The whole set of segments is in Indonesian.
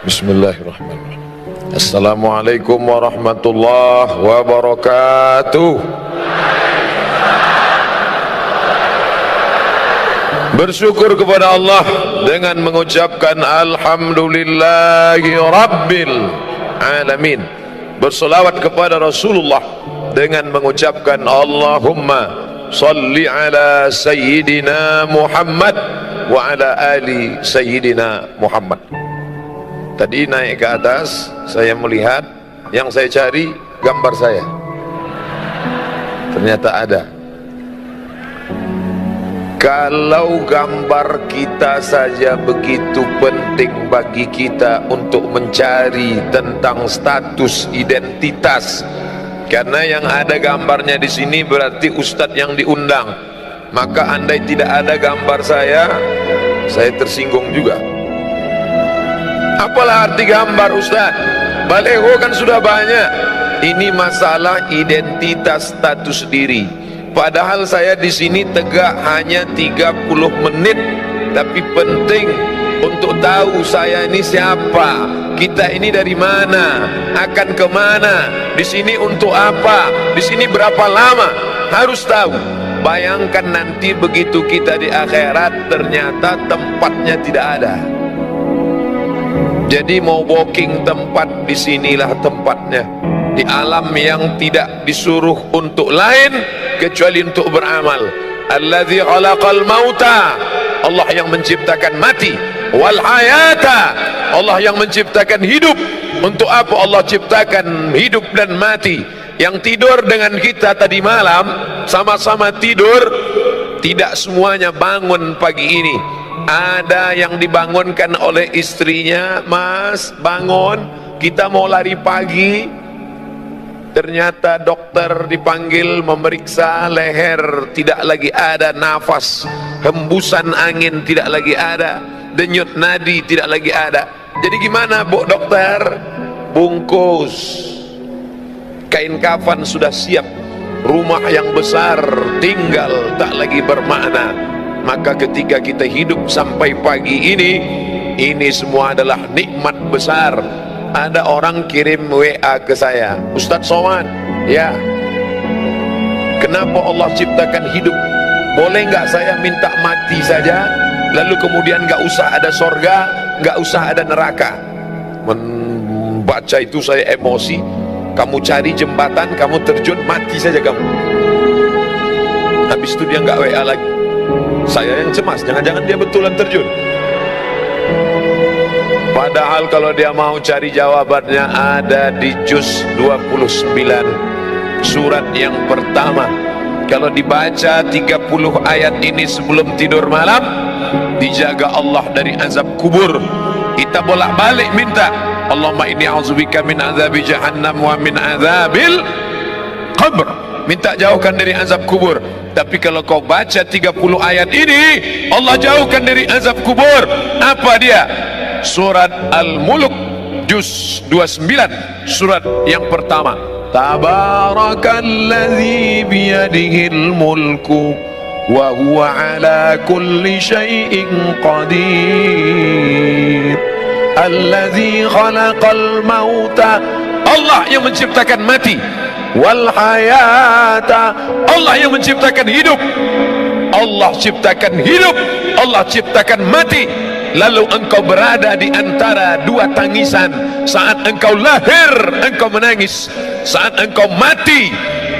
Bismillahirrahmanirrahim. Assalamualaikum warahmatullahi wabarakatuh. Bersyukur kepada Allah dengan mengucapkan alhamdulillahi rabbil alamin. Bersolawat kepada Rasulullah dengan mengucapkan Allahumma salli ala sayyidina Muhammad wa ala ali sayyidina Muhammad. Tadi naik ke atas, saya melihat yang saya cari gambar saya. Ternyata ada. Kalau gambar kita saja begitu penting bagi kita untuk mencari tentang status identitas, karena yang ada gambarnya di sini berarti ustadz yang diundang. Maka andai tidak ada gambar saya tersinggung juga. Apalah arti gambar Ustaz? Baleho kan sudah banyak. Ini masalah identitas status diri. Padahal saya di sini tegak hanya 30 menit, tapi penting untuk tahu saya ini siapa, kita ini dari mana, akan kemana, di sini untuk apa, di sini berapa lama, harus tahu. Bayangkan nanti begitu kita di akhirat ternyata tempatnya tidak ada. Jadi mau booking tempat, disinilah tempatnya. Di alam yang tidak disuruh untuk lain kecuali untuk beramal. Alladzi khalaqal mauta, Allah yang menciptakan mati. Wal hayata, Allah yang menciptakan hidup. Untuk apa Allah ciptakan hidup dan mati? Yang tidur dengan kita tadi malam sama-sama tidur, tidak semuanya bangun pagi ini. Ada yang dibangunkan oleh istrinya, Mas bangun, kita mau lari pagi. Ternyata dokter dipanggil memeriksa leher, tidak lagi ada nafas, hembusan angin tidak lagi ada, denyut nadi tidak lagi ada. Jadi gimana Bu dokter? Bungkus kain kafan sudah siap, rumah yang besar tinggal tak lagi bermakna. Maka ketika kita hidup sampai pagi ini semua adalah nikmat besar. Ada orang kirim WA ke saya, Ustadz Somad, ya, kenapa Allah ciptakan hidup? Boleh nggak saya minta mati saja, lalu kemudian nggak usah ada sorga, nggak usah ada neraka? Membaca itu saya emosi. Kamu cari jembatan, kamu terjun, mati saja kamu. Habis itu dia nggak WA lagi. Saya yang cemas, jangan-jangan dia betulan terjun. Padahal kalau dia mau cari jawabannya ada di juz 29 surat yang pertama. Kalau dibaca 30 ayat ini sebelum tidur malam, dijaga Allah dari azab kubur. Kita bolak-balik minta, Allahumma inni a'udzubika min azabi jahannam wa min azabil qabr. Minta jauhkan dari azab kubur. Tapi kalau kau baca 30 ayat ini, Allah jauhkan dari azab kubur. Apa dia? Surat Al-Mulk juz 29 surat yang pertama. Tabarakalladzi biyadihil mulku wa huwa ala kulli syai'in qadir. Alladzi khalaqal mauta, Allah yang menciptakan mati. Wal hayata, Allah yang menciptakan hidup. Allah ciptakan hidup, Allah ciptakan mati. Lalu engkau berada di antara dua tangisan. Saat engkau lahir, engkau menangis. Saat engkau mati,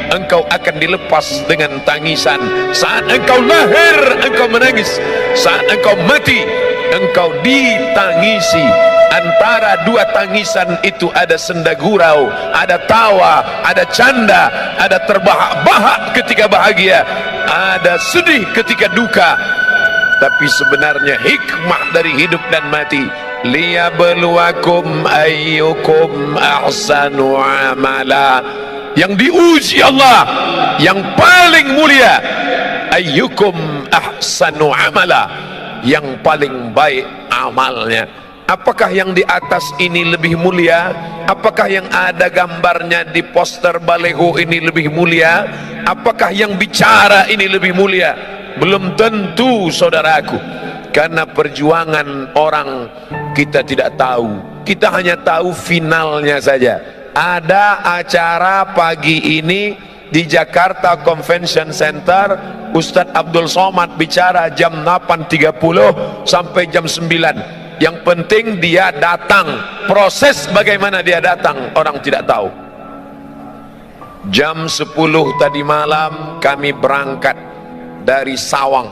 engkau akan dilepas dengan tangisan. Saat engkau lahir, engkau menangis. Saat engkau mati, engkau ditangisi. Antara dua tangisan itu ada senda gurau, ada tawa, ada canda, ada terbahak-bahak ketika bahagia, ada sedih ketika duka. Tapi sebenarnya hikmah dari hidup dan mati, liyabluwakum ayyukum ahsanu amala. Yang diuji Allah yang paling mulia, ayyukum ahsanu amala, yang paling baik amalnya. Apakah yang di atas ini lebih mulia? Apakah yang ada gambarnya di poster baleho ini lebih mulia? Apakah yang bicara ini lebih mulia? Belum tentu, saudaraku. Karena perjuangan orang kita tidak tahu, kita hanya tahu finalnya saja. Ada acara pagi ini di Jakarta Convention Center, Ustadz Abdul Somad bicara jam 8.30 sampai jam 9. Yang penting dia datang. Proses bagaimana dia datang orang tidak tahu. Jam 10 tadi malam kami berangkat dari Sawang.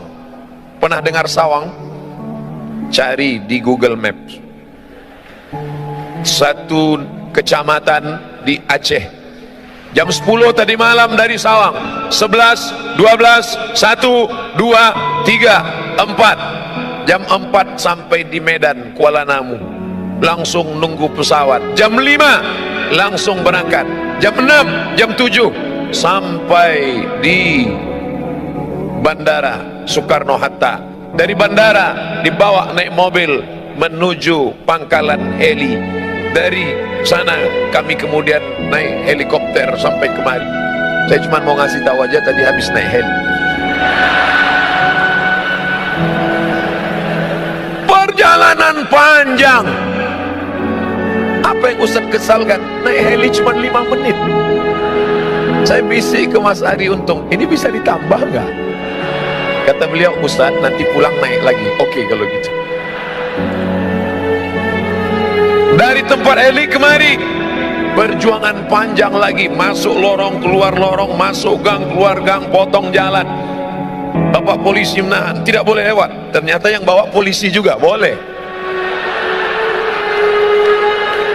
Pernah dengar Sawang? Cari di Google Maps. Satu kecamatan di Aceh. Jam 10 tadi malam dari Sawang. 11, 12, 1, 2, 3, 4. Jam 4 sampai di Medan, Kuala Namu. Langsung nunggu pesawat. Jam 5 langsung berangkat. Jam 6, jam 7 sampai di Bandara Soekarno-Hatta. Dari bandara dibawa naik mobil menuju pangkalan heli. Dari sana kami kemudian naik helikopter sampai kemari. Saya cuma mau ngasih tahu aja, tadi habis naik heli. Perjalanan panjang. Apa yang Ustaz kesalkan? Naik heli cuma 5 menit. Saya bisik ke Mas Ari Untung, ini bisa ditambah nggak? Kata beliau, Ustaz nanti pulang naik lagi. Oke kalau gitu. Dari tempat heli kemari, perjuangan panjang lagi. Masuk lorong, keluar lorong, masuk gang, keluar gang, potong jalan. Bapak polisi menahan, tidak boleh lewat. Ternyata yang bawa polisi juga boleh.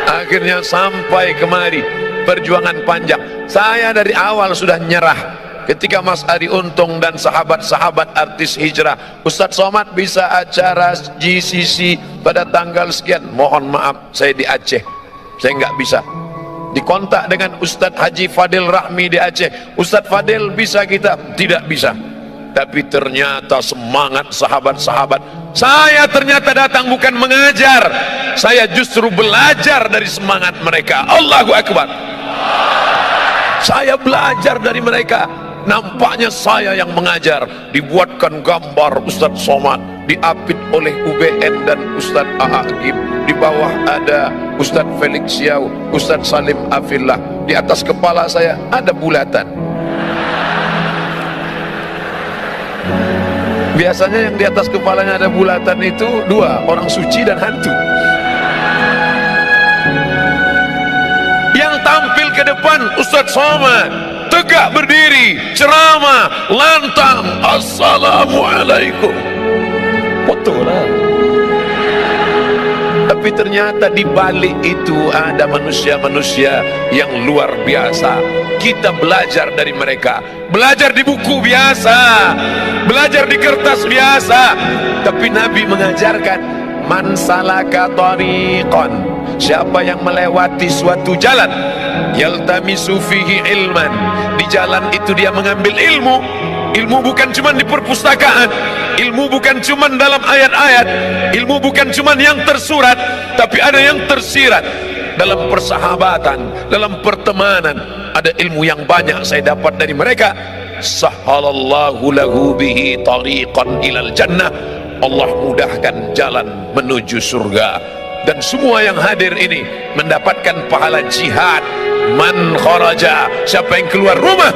Akhirnya sampai kemari. Perjuangan panjang. Saya dari awal sudah nyerah. Ketika Mas Ari Untung dan sahabat-sahabat artis hijrah, Ustadz Somad bisa acara GCC pada tanggal sekian, mohon maaf saya di Aceh, saya nggak bisa. Dikontak dengan Ustadz Haji Fadil Rahmi di Aceh, Ustadz Fadil bisa kita? Tidak bisa. Tapi ternyata semangat sahabat-sahabat. Saya ternyata datang bukan mengajar, saya justru belajar dari semangat mereka. Allahu Akbar. Saya belajar dari mereka. Nampaknya saya yang mengajar. Dibuatkan gambar Ustadz Somad, diapit oleh UBN dan Ustadz A'agib. Di bawah ada Ustadz Felix Siau, Ustadz Salim Afillah. Di atas kepala saya ada bulatan. Biasanya yang di atas kepalanya ada bulatan itu dua, orang suci dan hantu. Yang tampil ke depan Ustadz Somad, tegak berdiri, ceramah, lantang, assalamualaikum. Foto lah. Tapi ternyata di balik itu ada manusia-manusia yang luar biasa. Kita belajar dari mereka. Belajar di buku biasa, belajar di kertas biasa. Tapi Nabi mengajarkan, man salaka tariqan, siapa yang melewati suatu jalan, yaltamisu fihi ilman, di jalan itu dia mengambil ilmu. Ilmu bukan cuma di perpustakaan, ilmu bukan cuma dalam ayat-ayat, ilmu bukan cuma yang tersurat, tapi ada yang tersirat dalam persahabatan, dalam pertemanan. Ada ilmu yang banyak saya dapat dari mereka. Sahhalallahu lahu bihi tariqan ilal jannah, Allah mudahkan jalan menuju surga. Dan semua yang hadir ini mendapatkan pahala jihad. Man kharaja, siapa yang keluar rumah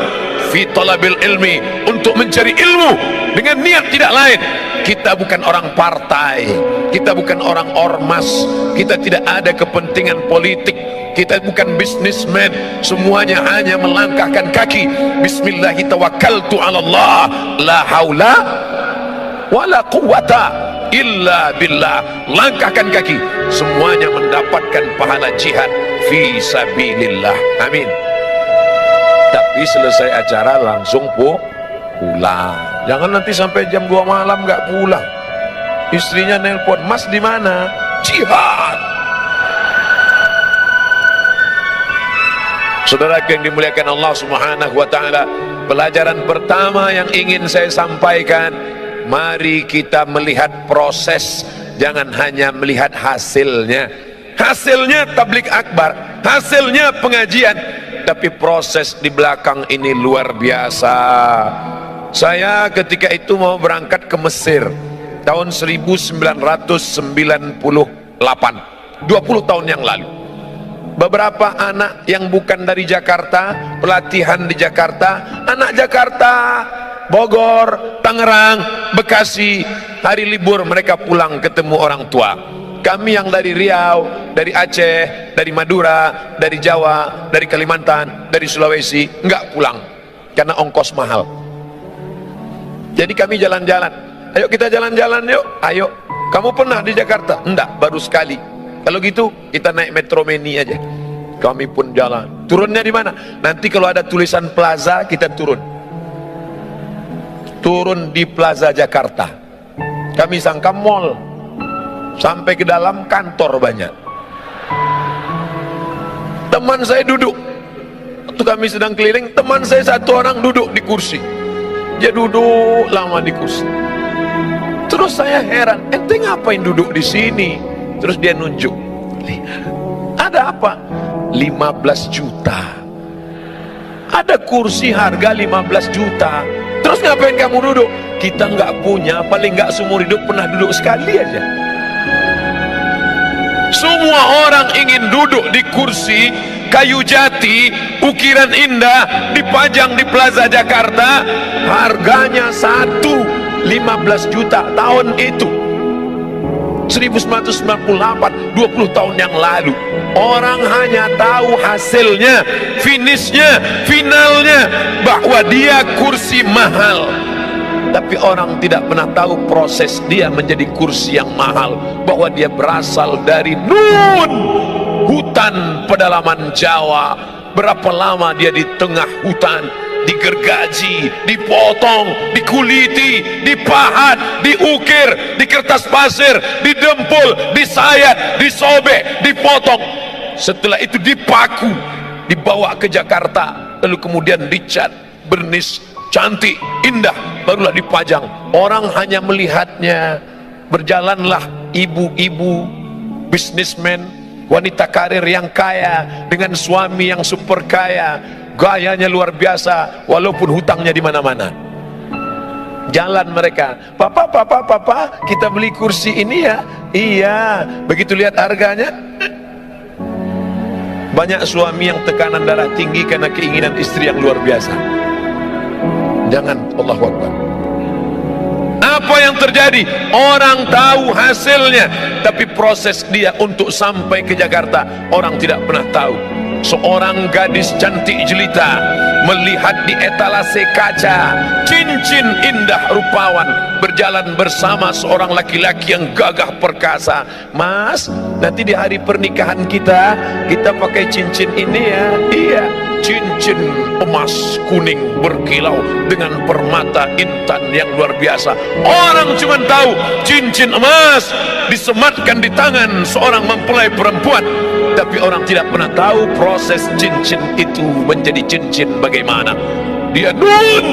fi talabil ilmi, untuk mencari ilmu dengan niat tidak lain. Kita bukan orang partai, kita bukan orang ormas, kita tidak ada kepentingan politik, kita bukan bisnismen. Semuanya hanya melangkahkan kaki. Bismillahi tawakkaltu ala Allah, la haula wala quwata illa billah. Langkahkan kaki, semuanya mendapatkan pahala jihad fi sabilillah. Amin. Tapi selesai acara langsung pulang. Jangan nanti sampai jam 2 malam nggak pulang. Istrinya nelpon, Mas di mana? Jihad. Saudara yang dimuliakan Allah Subhanahu wa taala, pelajaran pertama yang ingin saya sampaikan, mari kita melihat proses, jangan hanya melihat hasilnya. Hasilnya tablik akbar, hasilnya pengajian, tapi proses di belakang ini luar biasa. Saya ketika itu mau berangkat ke Mesir tahun 1998. 20 tahun yang lalu. Beberapa anak yang bukan dari Jakarta, pelatihan di Jakarta, anak Jakarta, Bogor, Tangerang, Bekasi, hari libur mereka pulang ketemu orang tua. Kami yang dari Riau, dari Aceh, dari Madura, dari Jawa, dari Kalimantan, dari Sulawesi, enggak pulang karena ongkos mahal. Jadi kami jalan-jalan. Ayo kita jalan-jalan yuk. Ayo. Kamu pernah di Jakarta? Enggak, baru sekali. Kalau gitu kita naik Metro Mini aja. Kami pun jalan. Turunnya di mana? Nanti kalau ada tulisan plaza kita turun. Turun di Plaza Jakarta. Kami sangka mall. Sampai ke dalam kantor banyak. Teman saya duduk. Waktu kami sedang keliling, teman saya satu orang duduk di kursi. Dia duduk lama di kursi. Terus saya heran, ente ngapain duduk di sini? Terus dia nunjuk. Ada apa? 15 juta. Ada kursi harga 15 juta. Terus ngapain kamu duduk? Kita nggak punya, paling nggak seumur hidup pernah duduk sekali aja. Semua orang ingin duduk di kursi kayu jati, ukiran indah, dipajang di Plaza Jakarta. Harganya 15 juta tahun itu. 1998, 20 tahun yang lalu. Orang hanya tahu hasilnya, finishnya, finalnya, bahwa dia kursi mahal. Tapi orang tidak pernah tahu proses dia menjadi kursi yang mahal, bahwa dia berasal dari Nun, hutan pedalaman Jawa. Berapa lama dia di tengah hutan, digergaji, dipotong, dikuliti, dipahat, diukir, di kertas pasir, didempul, disayat, disobek, dipotong. Setelah itu dipaku, dibawa ke Jakarta, lalu kemudian dicat, bernis, cantik, indah, barulah dipajang. Orang hanya melihatnya. Berjalanlah ibu-ibu, bisnismen, wanita karir yang kaya dengan suami yang super kaya, gayanya luar biasa walaupun hutangnya di mana-mana. Jalan mereka, papa, kita beli kursi ini ya. Iya, begitu lihat harganya, banyak suami yang tekanan darah tinggi karena keinginan istri yang luar biasa. Jangan, Allahu Akbar. Apa yang terjadi? Orang tahu hasilnya, tapi proses dia untuk sampai ke Jakarta orang tidak pernah tahu. Seorang gadis cantik jelita melihat di etalase kaca cincin indah rupawan berjalan bersama seorang laki-laki yang gagah perkasa. Mas, nanti di hari pernikahan kita pakai cincin ini ya. Iya, cincin emas kuning berkilau dengan permata intan yang luar biasa. Orang cuma tahu cincin emas disematkan di tangan seorang mempelai perempuan, tapi orang tidak pernah tahu proses cincin itu menjadi cincin bagaimana. Dia Nun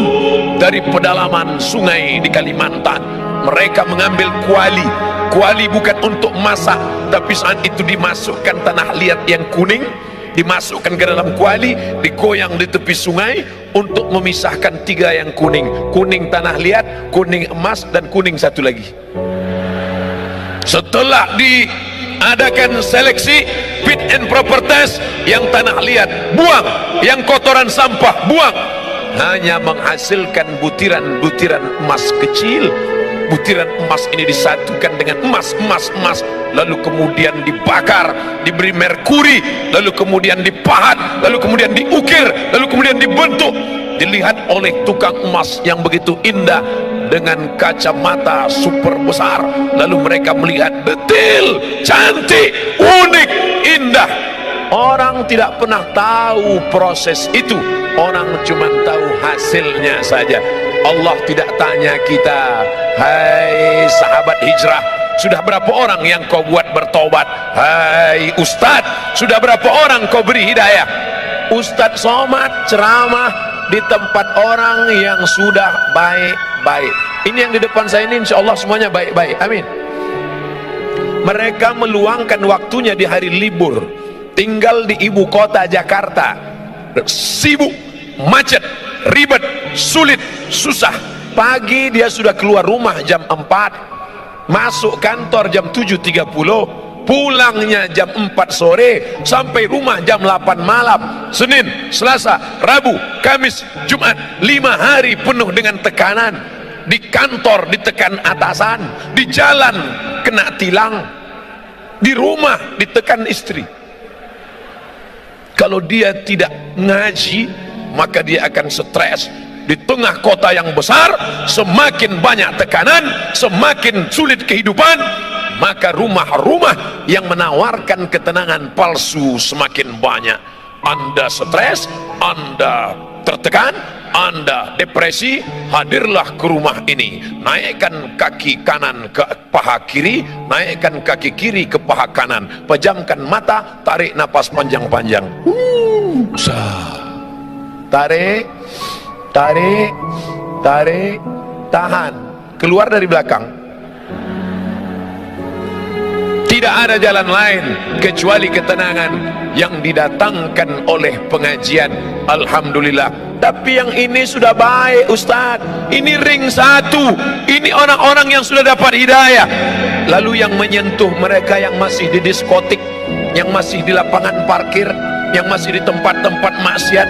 dari pedalaman sungai di Kalimantan. Mereka mengambil kuali. Kuali bukan untuk masak, tapi saat itu dimasukkan tanah liat yang kuning, dimasukkan ke dalam kuali, digoyang di tepi sungai untuk memisahkan tiga yang kuning. Kuning tanah liat, kuning emas, dan kuning satu lagi. Setelah diadakan seleksi fit and proper test, yang tanah liat buang, yang kotoran sampah buang, hanya menghasilkan butiran-butiran emas kecil. Butiran emas ini disatukan dengan emas, lalu kemudian dibakar, diberi merkuri, lalu kemudian dipahat, lalu kemudian diukir, lalu kemudian dibentuk, dilihat oleh tukang emas yang begitu indah dengan kacamata super besar. Lalu mereka melihat detail, cantik, unik, indah. Orang tidak pernah tahu proses itu, orang cuma tahu hasilnya saja. Allah tidak tanya kita, hai sahabat hijrah, sudah berapa orang yang kau buat bertobat? Hai Ustadz, sudah berapa orang kau beri hidayah? Ustadz somad ceramah di tempat orang yang sudah baik-baik. Ini yang di depan saya ini insya Allah semuanya baik-baik, amin. Mereka meluangkan waktunya di hari libur, tinggal di ibu kota Jakarta, sibuk, macet, ribet, sulit, susah. Pagi dia sudah keluar rumah jam 4, masuk kantor jam 7.30, pulangnya jam 4 sore, sampai rumah jam 8 malam. Senin, Selasa, Rabu, Kamis, Jumat, 5 hari penuh dengan tekanan. Di kantor ditekan atasan, di jalan kena tilang, di rumah ditekan istri. Kalau dia tidak ngaji, maka dia akan stres. Di tengah kota yang besar, semakin banyak tekanan, semakin sulit kehidupan, maka rumah-rumah yang menawarkan ketenangan palsu semakin banyak. Anda stres, Anda tertekan, Anda depresi, hadirlah ke rumah ini. Naikkan kaki kanan ke paha kiri, naikkan kaki kiri ke paha kanan, pejamkan mata, tarik napas panjang-panjang. Tarik, tarik, tarik, tahan, keluar dari belakang. Tidak ada jalan lain kecuali ketenangan yang didatangkan oleh pengajian. Alhamdulillah. Tapi yang ini sudah baik, Ustaz. Ini ring 1. Ini orang-orang yang sudah dapat hidayah. Lalu yang menyentuh mereka yang masih di diskotik, yang masih di lapangan parkir, yang masih di tempat-tempat maksiat,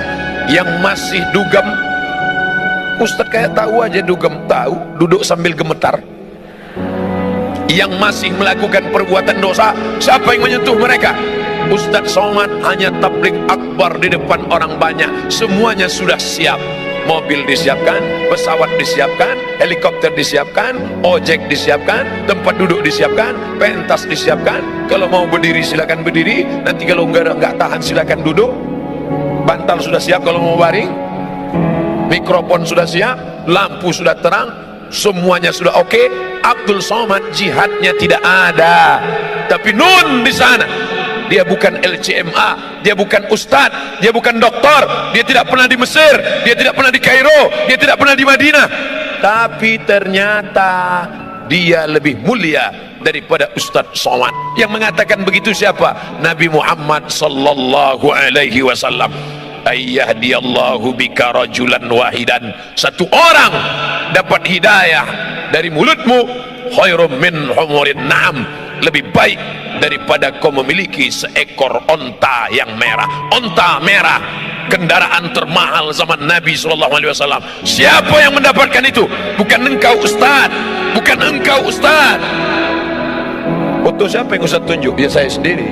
yang masih dugem. Ustaz kayak tahu aja dugem, tahu, duduk sambil gemetar. Yang masih melakukan perbuatan dosa, siapa yang menyentuh mereka? Ustaz Somad hanya tabligh akbar di depan orang banyak. Semuanya sudah siap. Mobil disiapkan, pesawat disiapkan, helikopter disiapkan, ojek disiapkan, tempat duduk disiapkan, pentas disiapkan. Kalau mau berdiri silakan berdiri, nanti kalau nggak tahan silakan duduk. Bantal sudah siap kalau mau baring, mikrofon sudah siap, lampu sudah terang, semuanya sudah oke. Abdul Somad jihadnya tidak ada, tapi nun di sana. Dia bukan LCMA, dia bukan ustadz, dia bukan doktor, dia tidak pernah di Mesir, dia tidak pernah di Kairo, dia tidak pernah di Madinah, tapi ternyata dia lebih mulia daripada Ustadz Somad. Yang mengatakan begitu siapa? Nabi Muhammad sallallahu alaihi wasallam. Ayyahdiyallahu bika rajulan wahidan, satu orang dapat hidayah dari mulutmu, khairum min humurin na'am, lebih baik daripada kau memiliki seekor onta yang merah. Onta merah, kendaraan termahal zaman Nabi SAW. Siapa yang mendapatkan itu? Bukan engkau Ustaz, bukan engkau Ustaz. Foto siapa yang Ustaz tunjuk? Ya saya sendiri.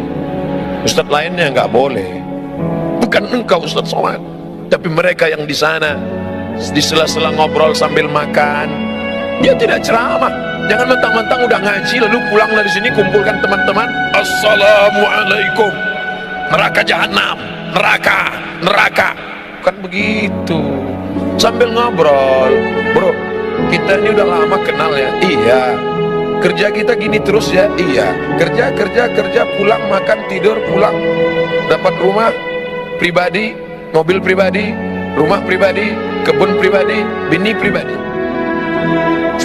Ustaz lainnya nggak boleh. Bukan engkau Ustaz Somad. Tapi mereka yang di sana, di sela-sela ngobrol sambil makan, dia tidak ceramah. Jangan mentang-mentang udah ngaji lalu pulang dari sini kumpulkan teman-teman, assalamualaikum, neraka jahanam, neraka, neraka. Bukan begitu. Sambil ngobrol, bro, kita ini udah lama kenal ya. Iya. Kerja kita gini terus ya. Iya. Kerja, pulang makan tidur, pulang, dapat rumah pribadi, mobil pribadi, rumah pribadi, kebun pribadi, bini pribadi.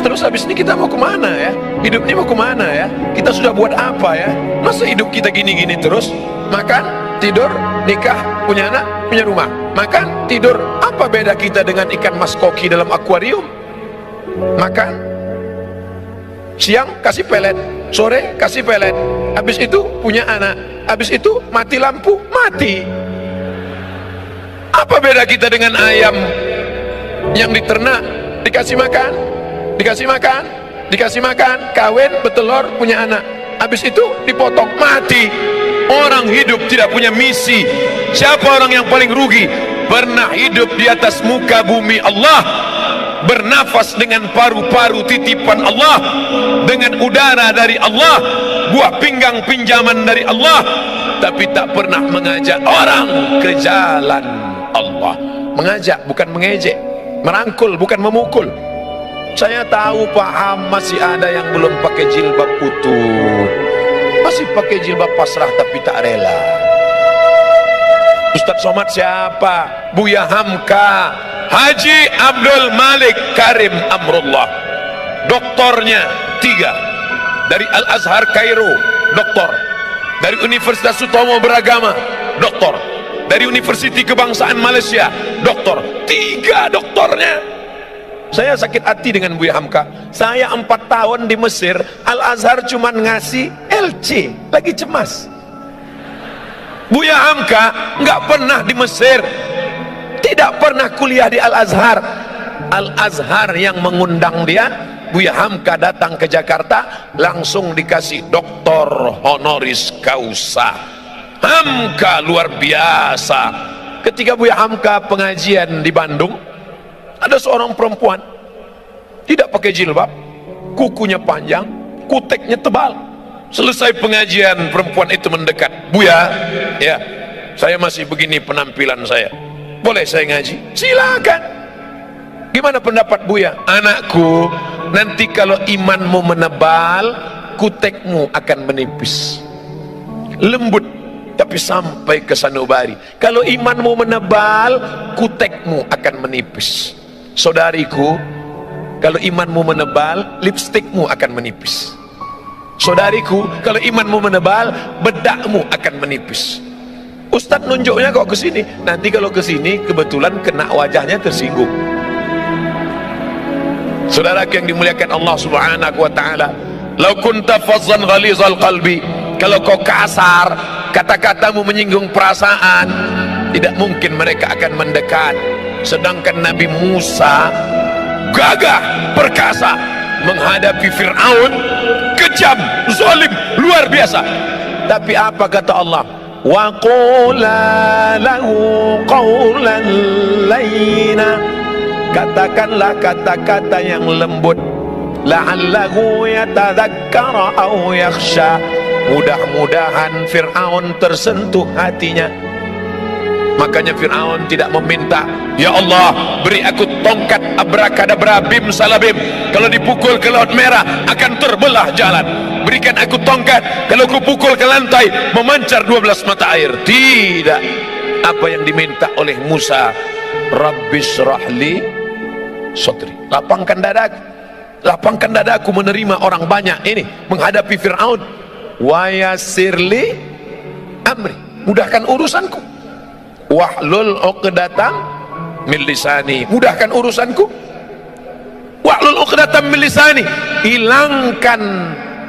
Terus habis ini kita mau kemana ya? Hidup ini mau kemana ya? Kita sudah buat apa ya? Masa hidup kita gini-gini terus? Makan, tidur, nikah, punya anak, punya rumah. Makan, tidur. Apa beda kita dengan ikan mas koki dalam akuarium? Makan, siang kasih pelet, sore kasih pelet, habis itu punya anak, habis itu mati lampu, mati. Apa beda kita dengan ayam yang diternak, dikasih makan, dikasih makan, dikasih makan, kawin, bertelur, punya anak, habis itu dipotong, mati. Orang hidup tidak punya misi. Siapa orang yang paling rugi? Pernah hidup di atas muka bumi Allah, bernafas dengan paru-paru titipan Allah, dengan udara dari Allah, buah pinggang pinjaman dari Allah, tapi tak pernah mengajak orang ke jalan Allah. Mengajak bukan mengejek, merangkul bukan memukul. Saya tahu paham masih ada yang belum pakai jilbab utuh, masih pakai jilbab pasrah tapi tak rela. Ustadz Somad siapa? Buya Hamka, Haji Abdul Malik Karim Amrullah. Doktornya 3 dari Al Azhar Kairo, doktor. Dari Universitas Sutomo Beragama, doktor. Dari Universiti Kebangsaan Malaysia, doktor. 3 doktornya. Saya sakit hati dengan Buya Hamka. Saya 4 tahun di Mesir, Al-Azhar cuman ngasih LC, lagi cemas. Buya Hamka nggak pernah di Mesir, tidak pernah kuliah di Al-Azhar. Al-Azhar yang mengundang dia. Buya Hamka datang ke Jakarta, langsung dikasih doktor honoris causa. Hamka luar biasa. Ketika Buya Hamka pengajian di Bandung, ada seorang perempuan tidak pakai jilbab, kukunya panjang, kuteknya tebal. Selesai pengajian, perempuan itu mendekat. Buya, ya, saya masih begini penampilan saya, boleh saya ngaji? Silakan. Gimana pendapat Buya? Anakku, nanti kalau imanmu menebal, kutekmu akan menipis. Lembut tapi sampai ke sanubari. Kalau imanmu menebal, kutekmu akan menipis. Saudariku, kalau imanmu menebal, lipstikmu akan menipis. Saudariku, kalau imanmu menebal, bedakmu akan menipis. Ustadz nunjuknya kok ke sini. Nanti kalau ke sini kebetulan kena wajahnya tersinggung. Saudara yang dimuliakan Allah Subhanahu wa taala, "Lau kunta fazzan ghalizal qalbi," kalau kau kasar, kata-katamu menyinggung perasaan, tidak mungkin mereka akan mendekat. Sedangkan Nabi Musa gagah, perkasa menghadapi Fir'aun, kejam, zalim, luar biasa. Tapi apa kata Allah? Wa qula lahu qawlan layyina, katakanlah kata-kata yang lembut, la'allahu yatadzakkara aw yakhsha, mudah-mudahan Fir'aun tersentuh hatinya. Makanya Fir'aun tidak meminta, ya Allah beri aku tongkat abrakadabra bim salabim, kalau dipukul ke laut merah akan terbelah jalan. Berikan aku tongkat, kalau ku pukul ke lantai memancar 12 mata air. Tidak. Apa yang diminta oleh Musa, Rabbis rahli sodri, lapangkan dadaku, lapangkan dadaku menerima orang banyak ini menghadapi Fir'aun. Wa yassirli amri, mudahkan urusanku. Wahlul uqdatam min lisani, mudahkan urusanku. Wahlul uqdatam min lisani, hilangkan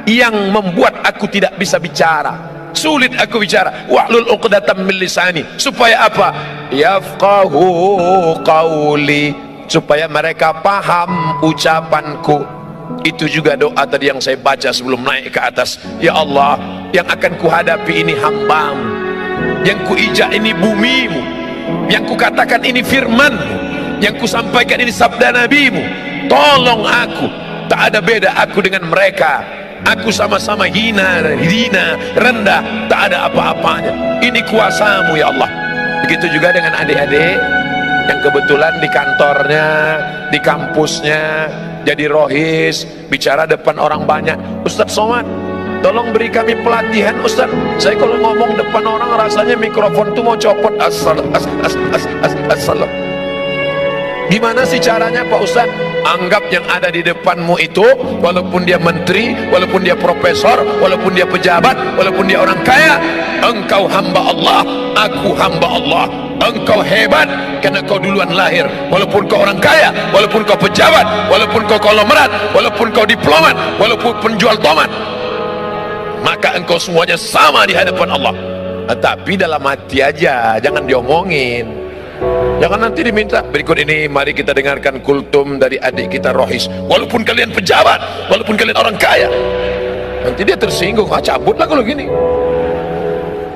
yang membuat aku tidak bisa bicara, sulit aku bicara. Wahlul uqdatam min lisani, supaya apa? Yafqahu qawli, supaya mereka paham ucapanku. Itu juga doa tadi yang saya baca sebelum naik ke atas. Ya Allah, yang akan kuhadapi ini hambamu, yang kuijak ini bumimu, yang kukatakan ini firmanmu, yang kusampaikan ini sabda nabimu. Tolong aku, tak ada beda aku dengan mereka. Aku sama-sama hina, rendah, tak ada apa-apanya. Ini kuasamu ya Allah. Begitu juga dengan adik-adik yang kebetulan di kantornya, di kampusnya jadi rohis, bicara depan orang banyak. Ustadz Somad, tolong beri kami pelatihan Ustaz. Saya kalau ngomong depan orang rasanya mikrofon tuh mau copot. Assalam. Gimana sih caranya Pak Ustaz? Anggap yang ada di depanmu itu, walaupun dia menteri, walaupun dia profesor, walaupun dia pejabat, walaupun dia orang kaya, engkau hamba Allah, aku hamba Allah. Engkau hebat karena kau duluan lahir. Walaupun kau orang kaya, walaupun kau pejabat, walaupun kau konglomerat, walaupun kau diplomat, walaupun penjual tomat, maka engkau semuanya sama di hadapan Allah. Tapi dalam hati aja, jangan diomongin. Jangan nanti diminta. Berikut ini mari kita dengarkan kultum dari adik kita rohis. Walaupun kalian pejabat, walaupun kalian orang kaya, nanti dia tersinggung. Cabutlah kalau gini.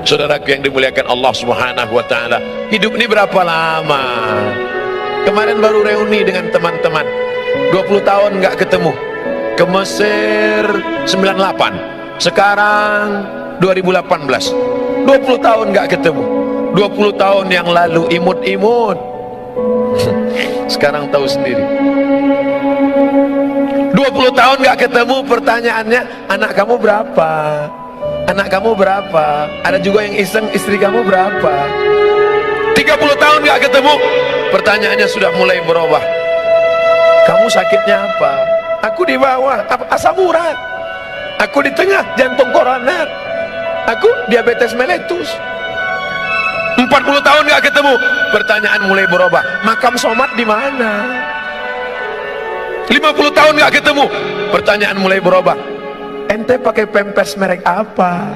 Saudaraku yang dimuliakan Allah Subhanahu wa taala, hidup ini berapa lama? Kemarin baru reuni dengan teman-teman, 20 tahun nggak ketemu. Ke Mesir 98, sekarang 2018, 20 tahun nggak ketemu. 20 tahun yang lalu imut-imut, sekarang tahu sendiri. 20 tahun nggak ketemu, pertanyaannya, anak kamu berapa? Anak kamu berapa? Ada juga yang iseng, istri kamu berapa? 30 tahun nggak ketemu, pertanyaannya sudah mulai berubah. Kamu sakitnya apa? Aku di bawah, asam urat. Aku di tengah, jantung koroner. Aku diabetes mellitus. 40 tahun nggak ketemu, pertanyaan mulai berubah. Makam Somad di mana? 50 tahun nggak ketemu, pertanyaan mulai berubah, ente pakai pempes merek apa?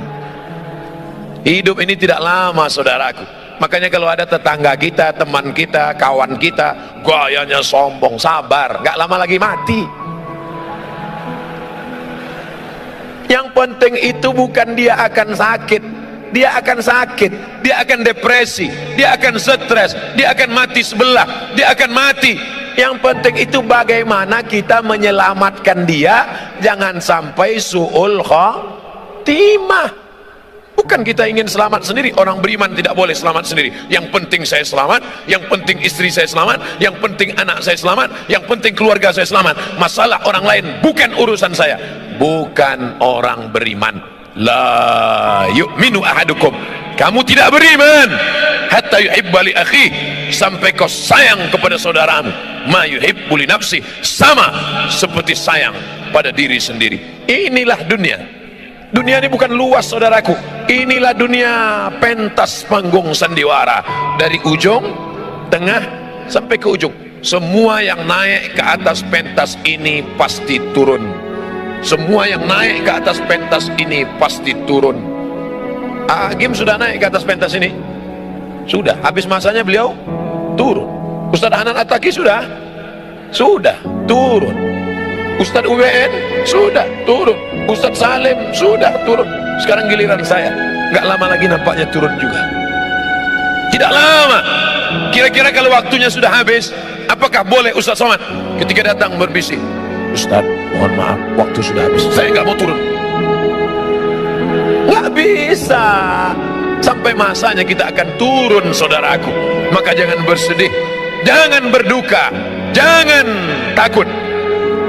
Hidup ini tidak lama saudaraku. Makanya kalau ada tetangga kita, teman kita, kawan kita gayanya sombong, sabar, nggak lama lagi mati. Yang penting itu bukan dia akan sakit, dia akan sakit, dia akan depresi, dia akan stres, dia akan mati sebelah, dia akan mati. Yang penting itu bagaimana kita menyelamatkan dia, jangan sampai su'ul khotimah. Bukan kita ingin selamat sendiri. Orang beriman tidak boleh selamat sendiri. Yang penting saya selamat, yang penting istri saya selamat, yang penting anak saya selamat, yang penting keluarga saya selamat. Masalah orang lain bukan urusan saya. Bukan orang beriman. La yu'minu ahadukum, kamu tidak beriman hatta yuhibba li akhi, sampai kau sayang kepada saudaramu ma yuhibbu li nafsi, sama seperti sayang pada diri sendiri. Inilah dunia. Dunia ini bukan luas saudaraku. Inilah dunia pentas panggung sandiwara, dari ujung, tengah, sampai ke ujung. Semua yang naik ke atas pentas ini pasti turun. Semua yang naik ke atas pentas ini pasti turun. Agim sudah naik ke atas pentas ini? Sudah. Habis masanya beliau turun. Ustadz Hanan Attaqi sudah turun. Ustadz UBN sudah turun. Ustadz Salim sudah turun. Sekarang giliran saya. Nggak lama lagi nampaknya turun juga. Tidak lama. Kira-kira kalau waktunya sudah habis, apakah boleh Ustadz Somad ketika datang berbisik, Ustadz mohon maaf waktu sudah habis, saya nggak mau turun? Nggak bisa. Sampai masanya kita akan turun saudaraku. Maka jangan bersedih, jangan berduka, jangan takut.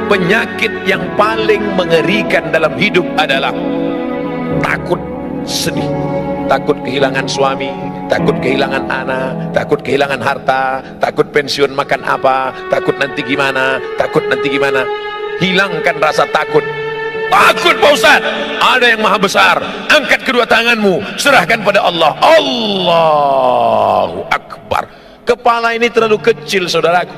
Penyakit yang paling mengerikan dalam hidup adalah takut sedih. Takut kehilangan suami, takut kehilangan anak, takut kehilangan harta, takut pensiun makan apa, takut nanti gimana, takut nanti gimana. Hilangkan rasa takut. Takut Pak Ustaz, ada yang maha besar. Angkat kedua tanganmu, serahkan pada Allah. Allahu Akbar. Kepala ini terlalu kecil saudaraku.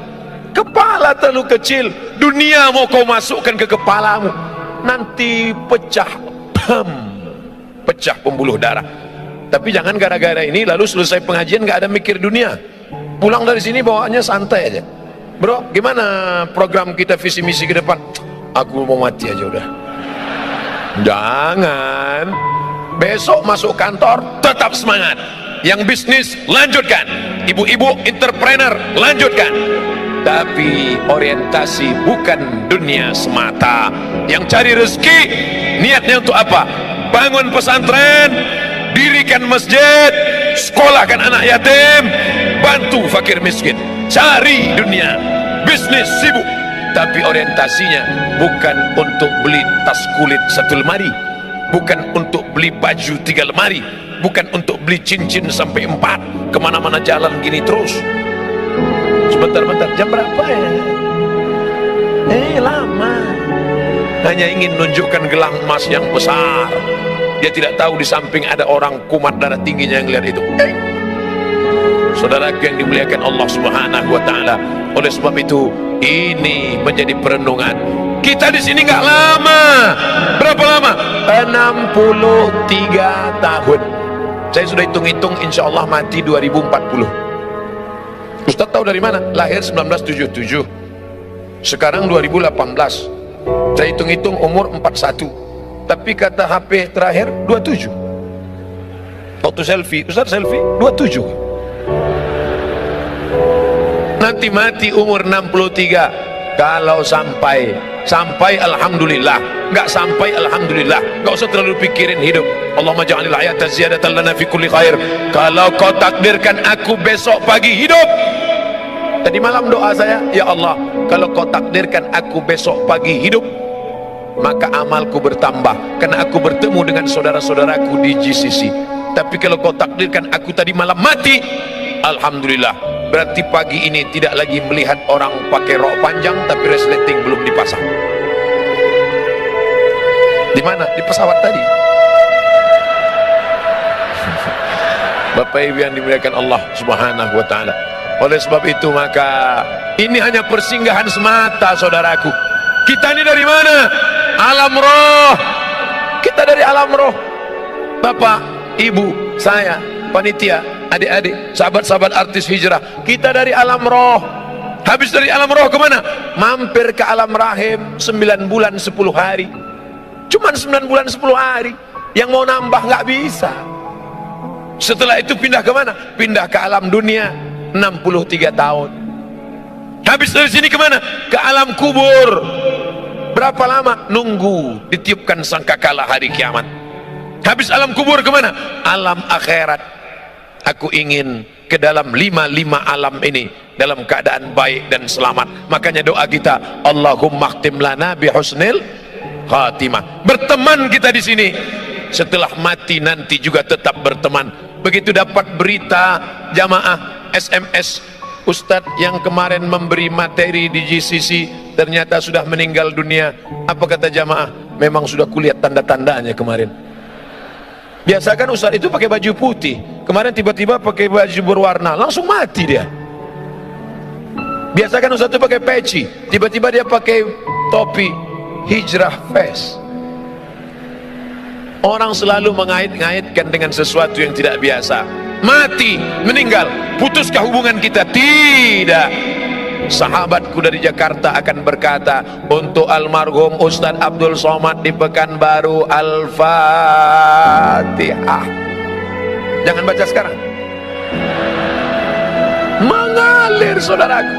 Kepala terlalu kecil. Dunia mau kau masukkan ke kepalamu, nanti pecah, pecah pembuluh darah. Tapi jangan gara-gara ini lalu selesai pengajian gak ada mikir dunia. Pulang dari sini bawaannya santai aja. Bro, gimana program kita visi misi ke depan? Aku mau mati aja udah. Jangan. Besok masuk kantor tetap semangat. Yang bisnis lanjutkan. Ibu-ibu entrepreneur lanjutkan. Tapi orientasi bukan dunia semata. Yang cari rezeki niatnya untuk apa? Bangun pesantren, dirikan masjid, sekolahkan anak yatim, bantu fakir miskin. Cari dunia, bisnis sibuk, tapi orientasinya bukan untuk beli tas kulit 1 lemari, bukan untuk beli baju 3 lemari, bukan untuk beli cincin sampai 4, kemana-mana jalan gini terus. Sebentar-bentar, jam berapa ya? Lama. Hanya ingin menunjukkan gelang emas yang besar. Dia tidak tahu di samping ada orang kumat darah tingginya yang lihat itu. Saudara yang dimuliakan Allah Subhanahu wa taala. Oleh sebab itu, ini menjadi perenungan. Kita di sini nggak lama. Berapa lama? 63 tahun. Saya sudah hitung-hitung, insya Allah mati 2040. Ustaz tahu dari mana? Lahir 1977. Sekarang 2018. Saya hitung-hitung umur 41. Tapi kata HP terakhir 27. Waktu selfie, Ustaz selfie 27. Nanti mati umur 63. Kalau sampai alhamdulillah, nggak sampai alhamdulillah, nggak usah terlalu pikirin hidup. Allahumma ja'alil hayata ziyadatan lana fi kulli khair. Kalau kau takdirkan aku besok pagi hidup, tadi malam doa saya, ya Allah, kalau kau takdirkan aku besok pagi hidup, maka amalku bertambah karena aku bertemu dengan saudara-saudaraku di GCC. Tapi kalau kau takdirkan aku tadi malam mati, alhamdulillah, berarti pagi ini tidak lagi melihat orang pakai rok panjang tapi resleting belum dipasang. Di mana? Di pesawat tadi. Bapak Ibu yang dimuliakan Allah Subhanahu wa taala. Oleh sebab itu maka ini hanya persinggahan semata, saudaraku. Kita ini dari mana? Alam roh. Kita dari alam roh. Bapak, ibu, saya, panitia, adik-adik, sahabat-sahabat artis hijrah, kita dari alam roh. Habis dari alam roh kemana? Mampir ke alam rahim 9 bulan 10 hari. Cuman 9 bulan 10 hari. Yang mau nambah nggak bisa. Setelah itu pindah kemana? Pindah ke alam dunia 63 tahun. Habis dari sini kemana? Ke alam kubur. Berapa lama? Nunggu ditiupkan sangkakala hari kiamat. Habis alam kubur kemana? Alam akhirat. Aku ingin ke dalam lima alam ini dalam keadaan baik dan selamat. Makanya doa kita, Allahumma khtim lana bihusnil khatimah. Berteman kita di sini, setelah mati nanti juga tetap berteman. Begitu dapat berita jamaah SMS, Ustadz yang kemarin memberi materi di GCC ternyata sudah meninggal dunia. Apa kata jamaah? Memang sudah kulihat tanda-tandanya kemarin. Biasa kan Ustadz itu pakai baju putih, kemarin tiba-tiba pakai baju berwarna, langsung mati dia. Biasa kan Ustadz itu pakai peci, tiba-tiba dia pakai topi hijrah face. Orang selalu mengait-ngaitkan dengan sesuatu yang tidak biasa. Mati, meninggal, putuskah hubungan kita? Tidak. Sahabatku dari Jakarta akan berkata untuk almarhum Ustadz Abdul Somad di Pekanbaru, Al-Fatihah. Jangan baca sekarang, mengalir saudaraku.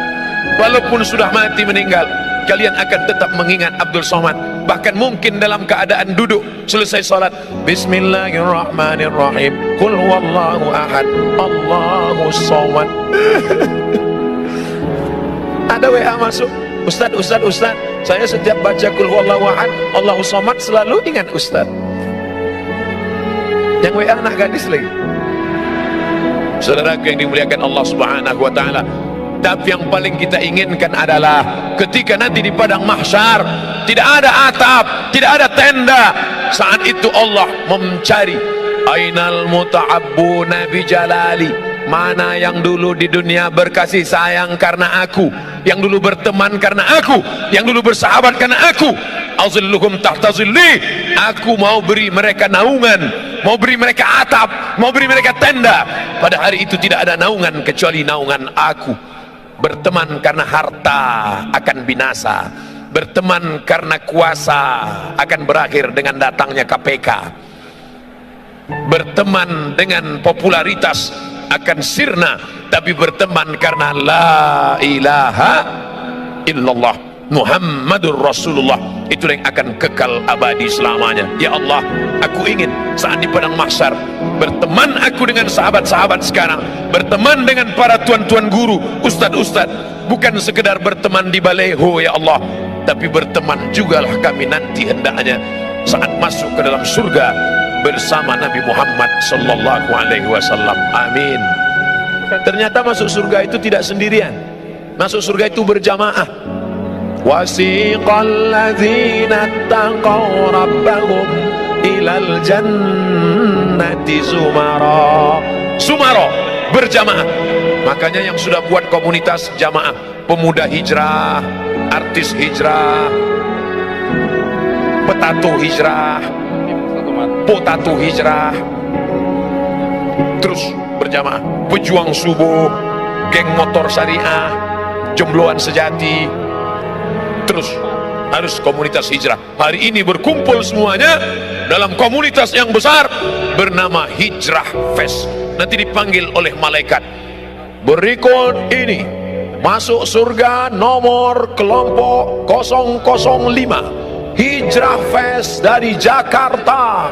Walaupun sudah mati meninggal, kalian akan tetap mengingat Abdul Somad. Bahkan mungkin dalam keadaan duduk selesai salat, Bismillahirrahmanirrahim, Qul huwallahu ahad, Allahu somad. Ada WA masuk, Ustaz, saya setiap baca Qul huwallahu ahad, Allahu somad selalu ingat Ustaz. Yang WA anak gadis lagi. Saudaraku yang dimuliakan Allah Subhanahu wa taala, tapi yang paling kita inginkan adalah ketika nanti di padang mahsyar tidak ada atap, tidak ada tenda. Saat itu Allah mencari ainal muta'abbuna bi jalali, mana yang dulu di dunia berkasih sayang karena aku, yang dulu berteman karena aku, yang dulu bersahabat karena aku. Azilluhum tahta zilli, aku mau beri mereka naungan, mau beri mereka atap, mau beri mereka tenda. Pada hari itu tidak ada naungan kecuali naungan aku. Berteman karena harta akan binasa, berteman karena kuasa akan berakhir dengan datangnya KPK, berteman dengan popularitas akan sirna, tapi berteman karena la ilaha illallah Muhammadur Rasulullah, itu yang akan kekal abadi selamanya. Ya Allah, aku ingin saat di padang mahsyar berteman aku dengan sahabat-sahabat sekarang, berteman dengan para tuan-tuan guru, ustad-ustad, bukan sekedar berteman di baleho ya Allah, tapi berteman jugalah kami nanti hendaknya saat masuk ke dalam surga bersama Nabi Muhammad sallallahu alaihi wasallam. Amin. Ternyata masuk surga itu tidak sendirian, masuk surga itu berjamaah. Wasiqal ladzina taqaw rabbahum ilal jannati zumara. Sumara, berjamaah. Makanya yang sudah buat komunitas jamaah, pemuda hijrah, artis hijrah, petatu hijrah, potatu hijrah, terus berjamaah, pejuang subuh, geng motor syariah, jombloan sejati, terus harus komunitas hijrah. Hari ini berkumpul semuanya dalam komunitas yang besar bernama Hijrah Fest. Nanti dipanggil oleh malaikat. Berikut ini masuk surga nomor kelompok 005 Hijrah Fest dari Jakarta.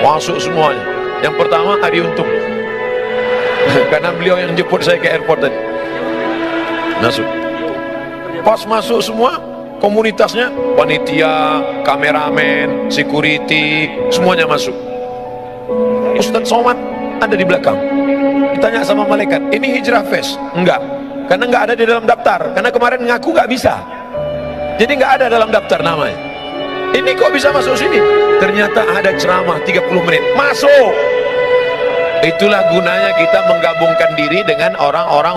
Masuk semuanya. Yang pertama Adi Untung, karena beliau yang jemput saya ke airport tadi. Masuk. Pas masuk semua komunitasnya, panitia, kameramen, security, semuanya masuk. Ustadz Somad ada di belakang. Ditanya sama malaikat, ini Hijrah Fest? Enggak, karena enggak ada di dalam daftar, karena kemarin ngaku enggak bisa, jadi enggak ada dalam daftar namanya. Ini kok bisa masuk sini? Ternyata ada ceramah 30 menit. Masuk. Itulah gunanya kita menggabungkan diri dengan orang-orang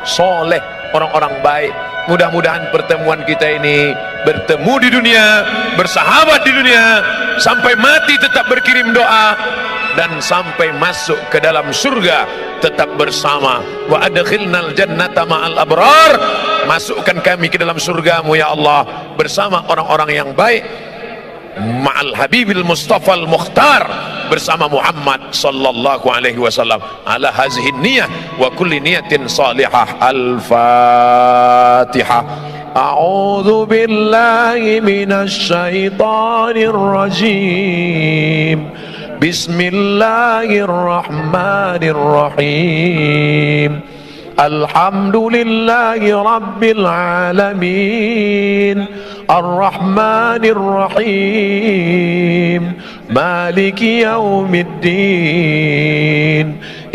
soleh, orang-orang baik. Mudah-mudahan pertemuan kita ini bertemu di dunia, bersahabat di dunia, sampai mati tetap berkirim doa, dan sampai masuk ke dalam surga tetap bersama. Wa adkhilnal jannata ma'al abrar, masukkan kami ke dalam surgamu ya Allah bersama orang-orang yang baik, ma'al habibil mustafa al-mukhtar, bersama Muhammad sallallahu alaihi wasallam. Ala hazihi niyah wa kulli niyatin salihah. Al-Fatihah. A'udzu billahi minasy syaithanir rajim. Bismillahirrahmanirrahim. Alhamdulillahi rabbil alamin. Ar-Rahmanir Rahim. Maliki yaumiddin.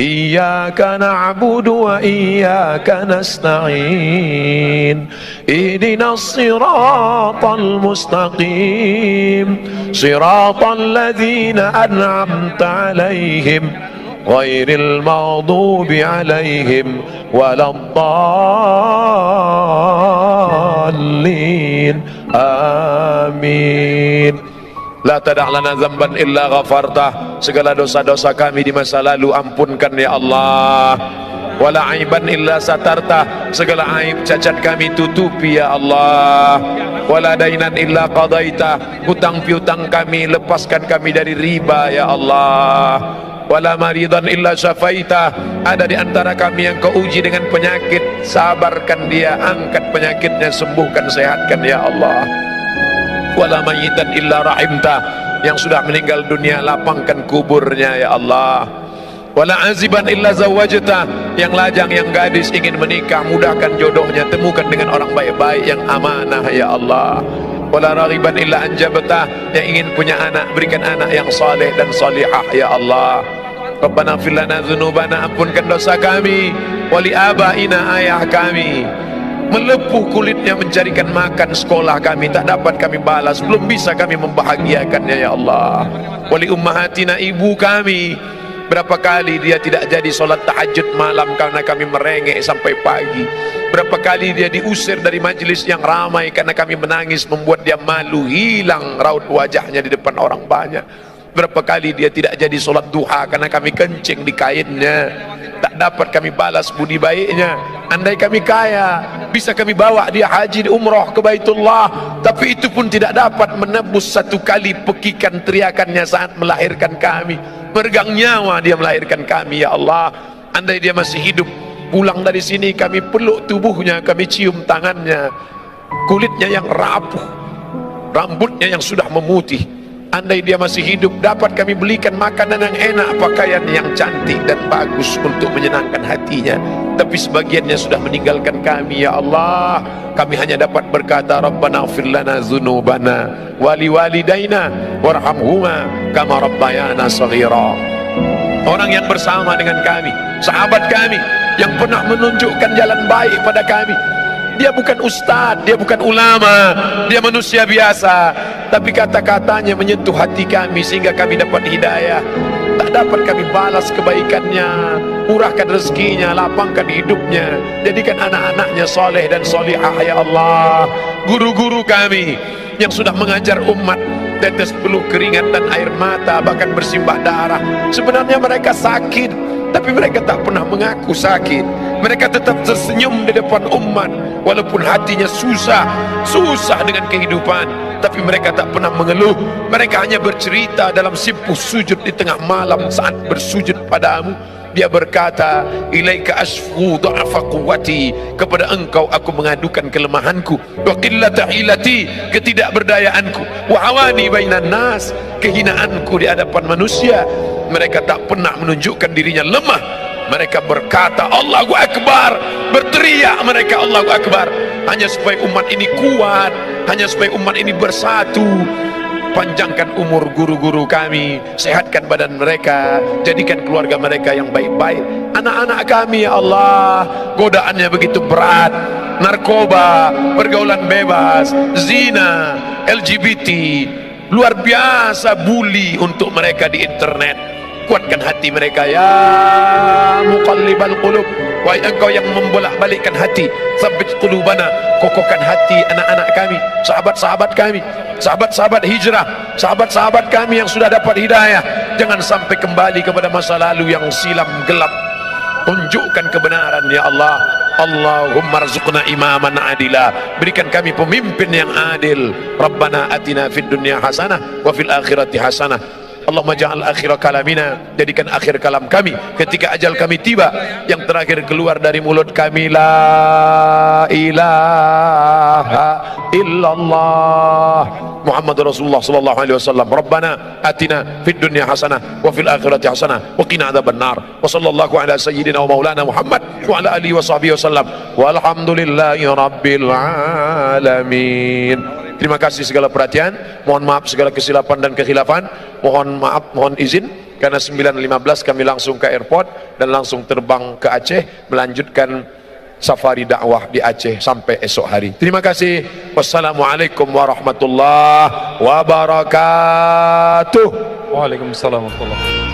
Iyyaka na'budu wa iyyaka nasta'in. Ihdinas siratal mustaqim. Siratal ladzina an'amta 'alaihim ghairil maghdubi 'alaihim waladdallin. Amin. La tada' lana dzamban illa ghafartah, segala dosa-dosa kami di masa lalu ampunkan ya Allah. Wala aiban illa satartah, segala aib cacat kami tutupi ya Allah. Wala dainan illa qadaitah, hutang piutang kami lepaskan kami dari riba ya Allah. Wala maridan illa syafaitah, ada di antara kami yang kau uji dengan penyakit, sabarkan dia, angkat penyakitnya, sembuhkan, sehatkan ya Allah. Wala mayyitan illa rahimta, yang sudah meninggal dunia lapangkan kuburnya ya Allah. Wala aziban illa zawajta, yang lajang, yang gadis ingin menikah, mudahkan jodohnya, temukan dengan orang baik-baik yang amanah ya Allah. Wala raghiban illa anjabta, yang ingin punya anak, berikan anak yang saleh dan salihah ya Allah. Rabbana ighfir lana dzunubana, ampunkan dosa kami, wali abaina, ayah kami, melepuh kulitnya mencarikan makan sekolah kami, tak dapat kami balas, belum bisa kami membahagiakannya ya Allah. Wali ummahatina, ibu kami, berapa kali dia tidak jadi solat tahajud malam karena kami merengek sampai pagi. Berapa kali dia diusir dari majelis yang ramai karena kami menangis, membuat dia malu, hilang raut wajahnya di depan orang banyak. Berapa kali dia tidak jadi solat duha karena kami kencing di kainnya, tak dapat kami balas budi baiknya. Andai kami kaya, bisa kami bawa dia haji umroh ke Baitullah, tapi itu pun tidak dapat menebus satu kali pekikan teriakannya saat melahirkan kami. Meregang nyawa dia melahirkan kami ya Allah. Andai dia masih hidup, pulang dari sini kami peluk tubuhnya, kami cium tangannya, kulitnya yang rapuh, rambutnya yang sudah memutih. Andai dia masih hidup, dapat kami belikan makanan yang enak, pakaian yang cantik dan bagus untuk menyenangkan hatinya. Tapi sebagiannya sudah meninggalkan kami ya Allah. Kami hanya dapat berkata, Rabbana ighfir lana dzunubana wali walidaina warhamhuma kama rabbayana shaghira. Orang yang bersama dengan kami, sahabat kami yang pernah menunjukkan jalan baik pada kami, dia bukan ustadz, dia bukan ulama, dia manusia biasa, tapi kata-katanya menyentuh hati kami sehingga kami dapat hidayah. Tak dapat kami balas kebaikannya, murahkan rezekinya, lapangkan hidupnya, jadikan anak-anaknya soleh dan solihah ya Allah. Guru-guru kami yang sudah mengajar umat, tetes peluh keringat dan air mata, bahkan bersimbah darah, sebenarnya mereka sakit, tapi mereka tak pernah mengaku sakit. Mereka tetap tersenyum di depan umat walaupun hatinya susah dengan kehidupan, tapi mereka tak pernah mengeluh. Mereka hanya bercerita dalam simpuh sujud di tengah malam saat bersujud padamu. Dia berkata, ilaika asfu dha'fa quwwati, kepada engkau aku mengadukan kelemahanku, wa qillata hilati, ketidakberdayaanku, wa hawani bainan nas, kehinaanku di hadapan manusia. Mereka tak pernah menunjukkan dirinya lemah. Mereka berkata Allahu Akbar, berteriak mereka Allahu Akbar, hanya supaya umat ini kuat, hanya supaya umat ini bersatu. Panjangkan umur guru-guru kami, sehatkan badan mereka, jadikan keluarga mereka yang baik-baik. Anak-anak kami ya Allah, godaannya begitu berat, narkoba, pergaulan bebas, zina, LGBT, luar biasa bully untuk mereka di internet. kuatkan hati mereka. Ya muqallibal qulub, wahai engkau yang membolak-balikkan hati, tsabbit qulubana, kokohkan hati anak-anak kami, sahabat-sahabat kami, sahabat-sahabat hijrah, sahabat-sahabat kami yang sudah dapat hidayah. Jangan sampai kembali kepada masa lalu yang silam gelap. Tunjukkan kebenaran ya Allah. Allahumma rzuqna imaman adila, berikan kami pemimpin yang adil. Rabbana atina fid dunya hasanah wa fil akhirati hasanah. Allahumma ja'al akhir kalamina, jadikan akhir kalam kami ketika ajal kami tiba, yang terakhir keluar dari mulut kami la ilaha illallah Muhammad Rasulullah sallallahu alaihi wasallam. Rabbana atina fid dunya hasanah wa fil akhirati hasanah wa qina adzabannar. Wa sallallahu ala sayyidina wa maulana Muhammad wa ala alihi wa sahbihi wasallam. Walhamdulillahi rabbil alamin. Terima kasih segala perhatian. Mohon maaf segala kesilapan dan kekhilafan. Mohon maaf, mohon izin karena 9.15 kami langsung ke airport dan langsung terbang ke Aceh melanjutkan safari dakwah di Aceh sampai esok hari. Terima kasih. Wassalamualaikum warahmatullahi wabarakatuh. Waalaikumsalam warahmatullahi wabarakatuh.